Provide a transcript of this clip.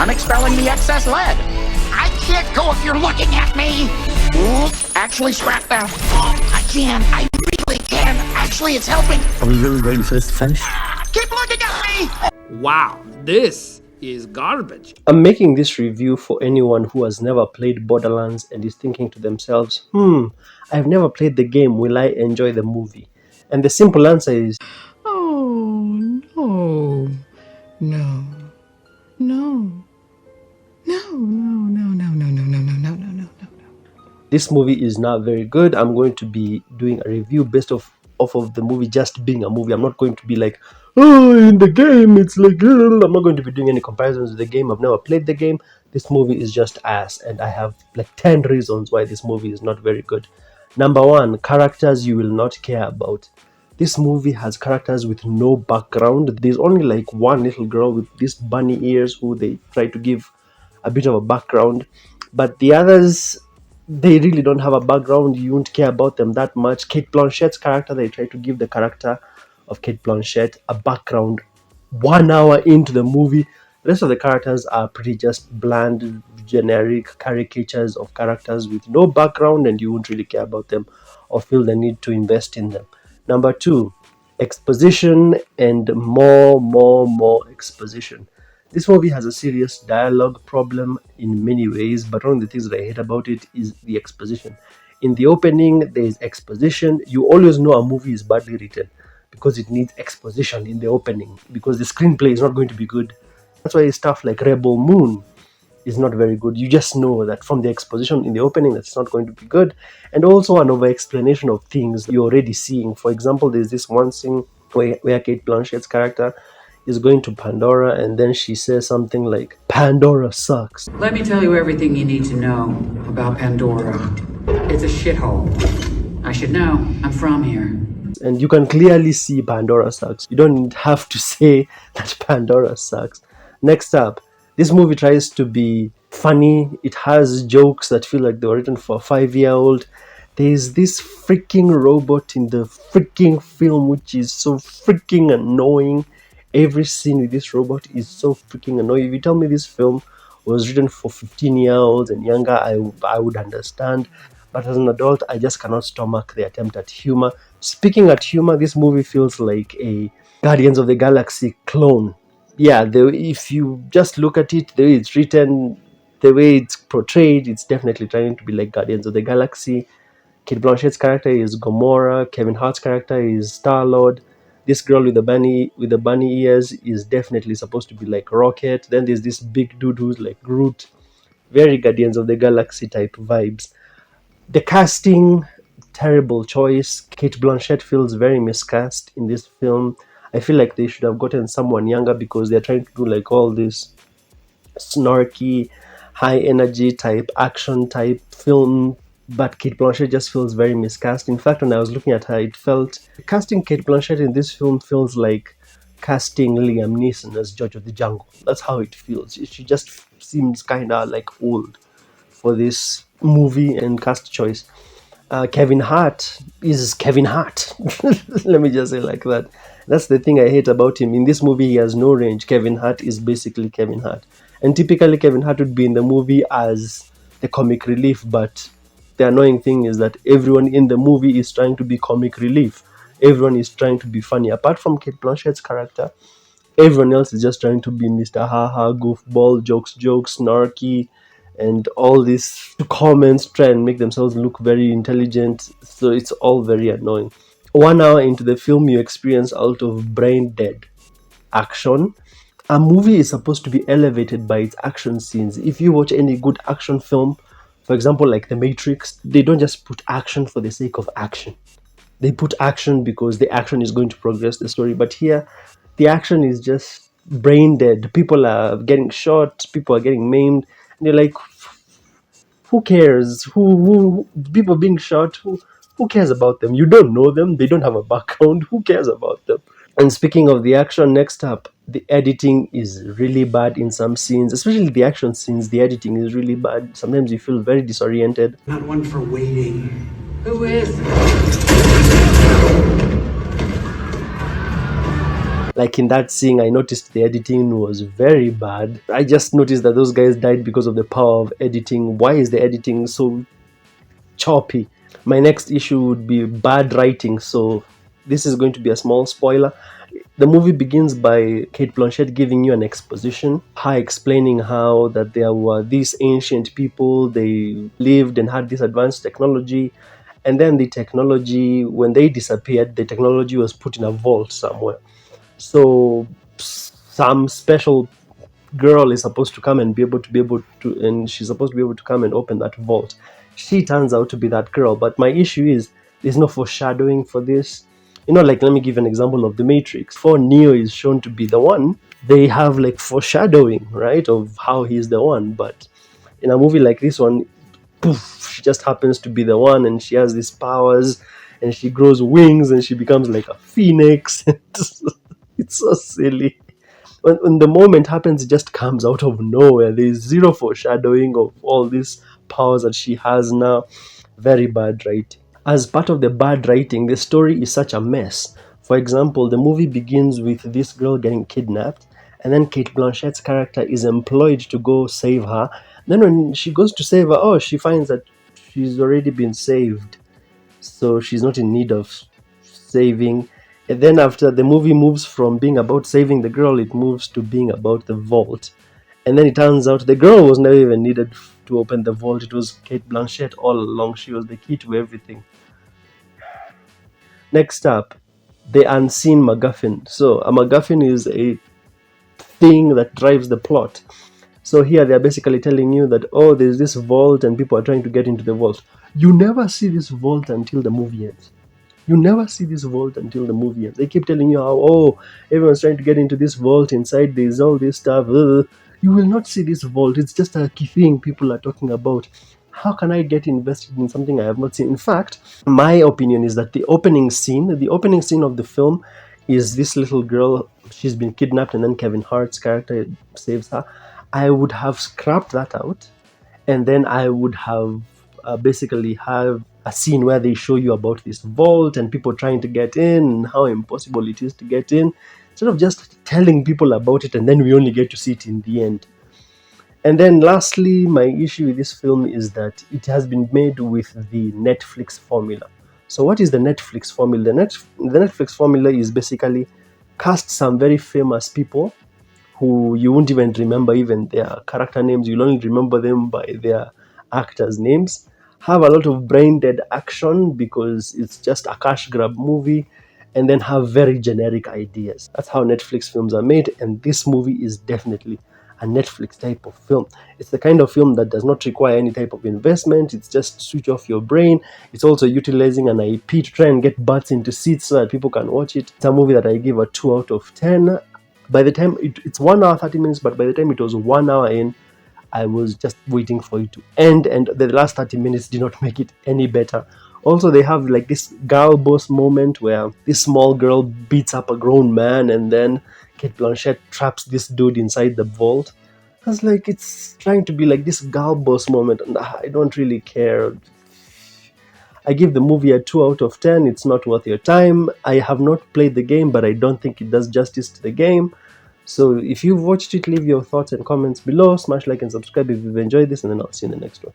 I'm expelling the excess lead. I can't go if you're looking at me. Actually, scrap that. I can. I really can. Actually, it's helping. Are we really ready for this to finish? Keep looking at me. Wow, this is garbage. I'm making this review for anyone who has never played Borderlands and is thinking to themselves, I've never played the game, will I enjoy the movie? And the simple answer is, Oh, no. No. No. No, no, no, no, no, no, no, no, no, no, no, no. this movie is not very good. I'm going to be doing a review based off of the movie just being a movie. I'm not going to be like, oh, in the game, it's like, I'm not going to be doing any comparisons with the game. I've never played the game. This movie is just ass, and I have like 10 reasons why this movie is not very good. Number one, characters you will not care about. This movie has characters with no background. There's only like one little girl with these bunny ears who they try to give a bit of a background, but the others, they really don't have a background. You won't care about them that much. Kate Blanchett's character, they try to give the character of Kate Blanchett a background 1 hour into the movie. The rest of the characters are pretty just bland, generic caricatures of characters with no background, and you won't really care about them or feel the need to invest in them. Number two, exposition and more exposition. This movie has a serious dialogue problem in many ways, but one of the things that I hate about it is the exposition. In the opening, there is exposition. You always know a movie is badly written because it needs exposition in the opening, because the screenplay is not going to be good. That's why stuff like Rebel Moon is not very good. You just know that from the exposition in the opening that's not going to be good. And also an over-explanation of things you're already seeing. For example, there's this one scene where Kate Blanchett's character is going to Pandora, and then she says something like, Pandora sucks. Let me tell you everything you need to know about Pandora. It's a shithole. I should know. I'm from here. And you can clearly see Pandora sucks. You don't have to say that Pandora sucks. Next up, this movie tries to be funny. It has jokes that feel like they were written for a 5-year-old. There's this freaking robot in the freaking film which is so freaking annoying. Every scene with this robot is so freaking annoying. If you tell me this film was written for 15-year-olds and younger, I would understand. But as an adult, I just cannot stomach the attempt at humor. Speaking at humor, this movie feels like a Guardians of the Galaxy clone. Yeah, if you just look at it, the way it's written, the way it's portrayed, it's definitely trying to be like Guardians of the Galaxy. Kate Blanchett's character is Gamora. Kevin Hart's character is Star-Lord. This girl with the bunny ears is definitely supposed to be like Rocket. Then there's this big dude who's like Groot. Very Guardians of the Galaxy type vibes. The casting, terrible choice. Kate Blanchett feels very miscast in this film. I feel like they should have gotten someone younger because they're trying to do like all this snarky, high energy type, action type film. But Kate Blanchett just feels very miscast. In fact, when I was looking at her, it felt casting Kate Blanchett in this film feels like casting Liam Neeson as George of the Jungle. That's how it feels. She just seems kind of like old for this movie and cast choice. Kevin Hart is Kevin Hart. Let me just say like that. That's the thing I hate about him. In this movie, he has no range. Kevin Hart is basically Kevin Hart. And typically, Kevin Hart would be in the movie as the comic relief, but the annoying thing is that everyone in the movie is trying to be comic relief. Everyone is trying to be funny. Apart from Kate Blanchett's character, everyone else is just trying to be Mr. Haha, goofball, jokes, snarky, and all these comments try and make themselves look very intelligent. So it's all very annoying. 1 hour into the film, you experience out of brain dead action. A movie is supposed to be elevated by its action scenes. If you watch any good action film, for example, like The Matrix, they don't just put action for the sake of action. They put action because the action is going to progress the story. But here, the action is just brain dead. People are getting shot, people are getting maimed. And you're like, who cares? Who people being shot, who cares about them? You don't know them, they don't have a background. Who cares about them? And speaking of the action, next up, the editing is really bad in some scenes, especially the action scenes. The editing is really bad. Sometimes you feel very disoriented. Not one for waiting. Who is? Like in that scene, I noticed the editing was very bad. I just noticed that those guys died because of the power of editing. Why is the editing so choppy? My next issue would be bad writing. So this is going to be a small spoiler. The movie begins by Kate Blanchett giving you an exposition, her explaining how that there were these ancient people, they lived and had this advanced technology, and then the technology, when they disappeared, the technology was put in a vault somewhere. So some special girl is supposed to come and and she's supposed to be able to come and open that vault. She turns out to be that girl, but my issue is there's no foreshadowing for this. Like, let me give an example of the Matrix. Before Neo is shown to be the one, they have like foreshadowing, right, of how he's the one. But in a movie like this one, poof, she just happens to be the one, and she has these powers, and she grows wings, and she becomes like a phoenix. It's so silly. When the moment happens, it just comes out of nowhere. There's zero foreshadowing of all these powers that she has now. Very bad writing. As part of the bad writing, the story is such a mess. For example, the movie begins with this girl getting kidnapped, and then Kate Blanchett's character is employed to go save her. Then when she goes to save her, she finds that she's already been saved, so she's not in need of saving. And then after, the movie moves from being about saving the girl, it moves to being about the vault. And then it turns out the girl was never even needed to open the vault. It was Kate Blanchett all along. She was the key to everything. Next up, the unseen MacGuffin. So a MacGuffin is a thing that drives the plot. So here they're basically telling you that, there's this vault and people are trying to get into the vault. You never see this vault until the movie ends. You never see this vault until the movie ends. They keep telling you how, everyone's trying to get into this vault. Inside there's all this stuff. You will not see this vault. It's just a key thing people are talking about. How can I get invested in something I have not seen? In fact, my opinion is that the opening scene of the film is this little girl. She's been kidnapped, and then Kevin Hart's character saves her. I would have scrapped that out, and then I would have basically have a scene where they show you about this vault and people trying to get in and how impossible it is to get in, instead of just telling people about it and then we only get to see it in the end. And then lastly, my issue with this film is that it has been made with the Netflix formula. So what is the Netflix formula? The Netflix formula is basically cast some very famous people who you won't even remember even their character names. You'll only remember them by their actors' names. Have a lot of brain dead action because it's just a cash grab movie, and then have very generic ideas. That's how Netflix films are made, and this movie is definitely a Netflix type of film. It's the kind of film that does not require any type of investment. It's just switch off your brain. It's also utilizing an IP to try and get butts into seats so that people can watch it. It's a movie that I give a 2 out of 10. By the time it's 1 hour 30 minutes, but by the time it was 1 hour in, I was just waiting for it to end, and the last 30 minutes did not make it any better. Also, they have like this girl boss moment where this small girl beats up a grown man, and then Kate Blanchett traps this dude inside the vault. I was like, it's trying to be like this girl boss moment, and I don't really care. I give the movie a 2 out of 10. It's not worth your time. I have not played the game, but I don't think it does justice to the game. So if you've watched it, leave your thoughts and comments below. Smash like and subscribe if you've enjoyed this, and then I'll see you in the next one.